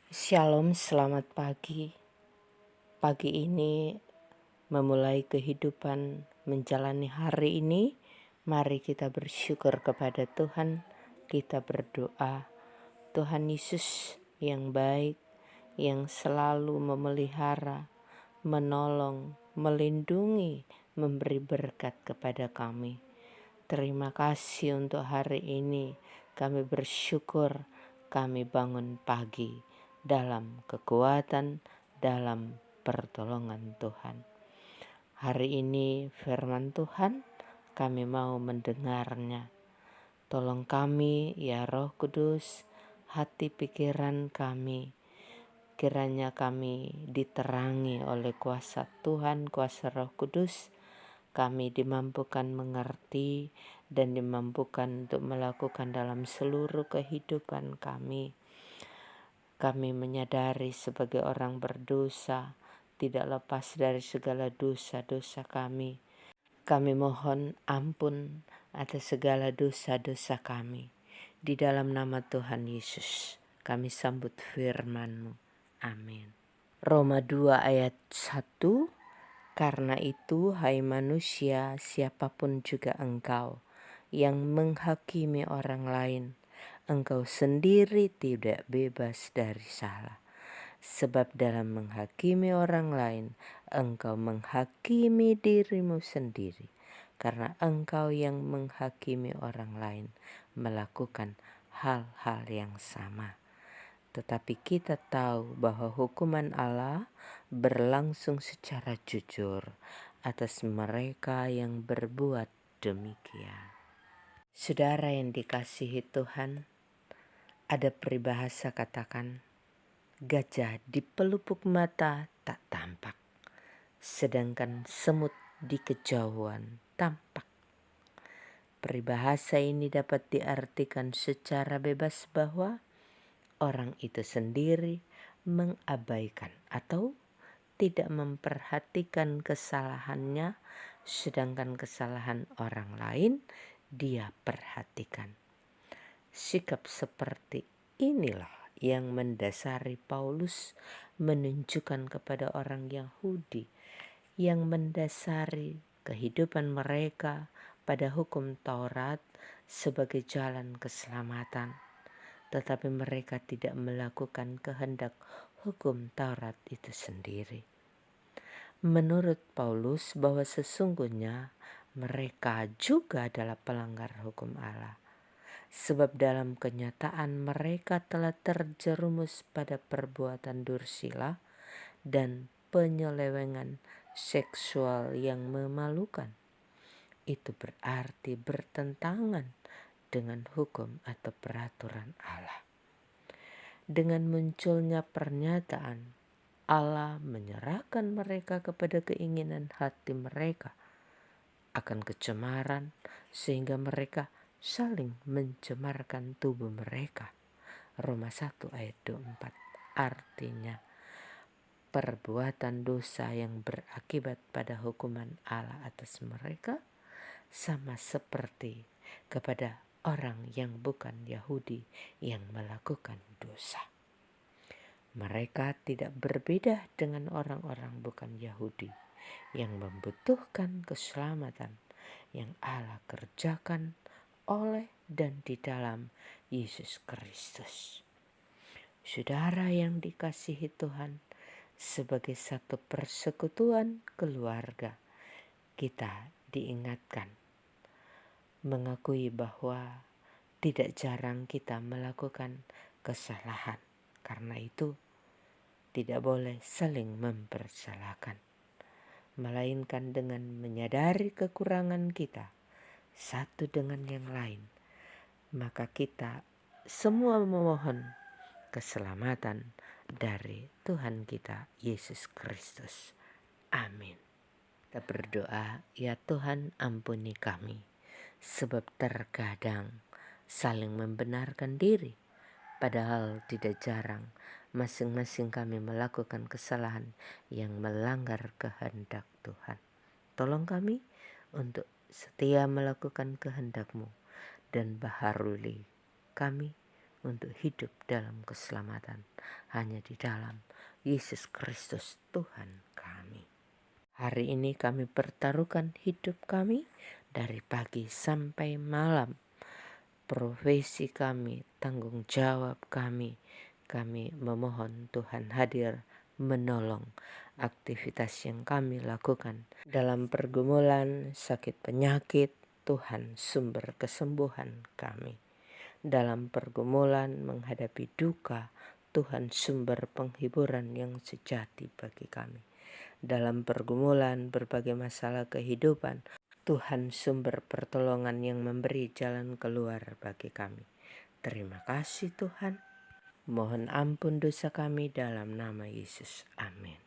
Shalom, selamat pagi. Pagi ini memulai kehidupan menjalani hari ini. Mari kita bersyukur kepada Tuhan. Kita berdoa. Tuhan Yesus yang baik, yang selalu memelihara, menolong, melindungi, memberi berkat kepada kami. Terima kasih untuk hari ini. Kami bersyukur kami bangun pagi dalam kekuatan, dalam pertolongan Tuhan. Hari ini firman Tuhan kami mau mendengarnya. Tolong kami ya Roh Kudus, hati pikiran kami. Kiranya kami diterangi oleh kuasa Tuhan, kuasa Roh Kudus. Kami dimampukan mengerti dan dimampukan untuk melakukan dalam seluruh kehidupan kami. Kami menyadari sebagai orang berdosa, tidak lepas dari segala dosa-dosa kami. Kami mohon ampun atas segala dosa-dosa kami. Di dalam nama Tuhan Yesus, kami sambut firman-Mu. Amin. Roma 2 ayat 1. Karena itu, hai manusia, siapapun juga engkau yang menghakimi orang lain, engkau sendiri tidak bebas dari salah. Sebab dalam menghakimi orang lain, engkau menghakimi dirimu sendiri. Karena engkau yang menghakimi orang lain melakukan hal-hal yang sama. Tetapi kita tahu bahwa hukuman Allah berlangsung secara jujur atas mereka yang berbuat demikian. Saudara yang dikasihi Tuhan, ada peribahasa katakan, gajah di pelupuk mata tak tampak, sedangkan semut di kejauhan tampak. Peribahasa ini dapat diartikan secara bebas bahwa orang itu sendiri mengabaikan atau tidak memperhatikan kesalahannya, sedangkan kesalahan orang lain dia perhatikan. Sikap seperti inilah yang mendasari Paulus menunjukkan kepada orang Yahudi yang mendasari kehidupan mereka pada hukum Taurat sebagai jalan keselamatan. Tetapi mereka tidak melakukan kehendak hukum Taurat itu sendiri. Menurut Paulus bahwa sesungguhnya mereka juga adalah pelanggar hukum Allah. Sebab dalam kenyataan mereka telah terjerumus pada perbuatan dursila dan penyelewengan seksual yang memalukan. Itu berarti bertentangan dengan hukum atau peraturan Allah. Dengan munculnya pernyataan, Allah menyerahkan mereka kepada keinginan hati mereka akan kecemaran sehingga mereka saling mencemarkan tubuh mereka. Roma 1 ayat 24 artinya perbuatan dosa yang berakibat pada hukuman Allah atas mereka sama seperti kepada orang yang bukan Yahudi yang melakukan dosa. Mereka tidak berbeda dengan orang-orang bukan Yahudi yang membutuhkan keselamatan yang Allah kerjakan oleh dan di dalam Yesus Kristus. Saudara yang dikasihi Tuhan, sebagai satu persekutuan keluarga, kita diingatkan mengakui bahwa tidak jarang kita melakukan kesalahan. Karena itu tidak boleh saling mempersalahkan, melainkan dengan menyadari kekurangan kita satu dengan yang lain, maka kita semua memohon keselamatan dari Tuhan kita Yesus Kristus. Amin. Kita berdoa, ya Tuhan ampuni kami, sebab terkadang saling membenarkan diri, padahal tidak jarang masing-masing kami melakukan kesalahan yang melanggar kehendak Tuhan. Tolong kami untuk setia melakukan kehendak-Mu dan baharuli kami untuk hidup dalam keselamatan hanya di dalam Yesus Kristus Tuhan kami. Hari ini kami pertaruhkan hidup kami dari pagi sampai malam. Profesi kami, tanggung jawab kami memohon Tuhan hadir menolong aktivitas yang kami lakukan. Dalam pergumulan, sakit penyakit, Tuhan sumber kesembuhan kami. Dalam pergumulan menghadapi duka, Tuhan sumber penghiburan yang sejati bagi kami. Dalam pergumulan berbagai masalah kehidupan, Tuhan sumber pertolongan yang memberi jalan keluar bagi kami. Terima kasih Tuhan. Mohon ampun dosa kami dalam nama Yesus. Amin.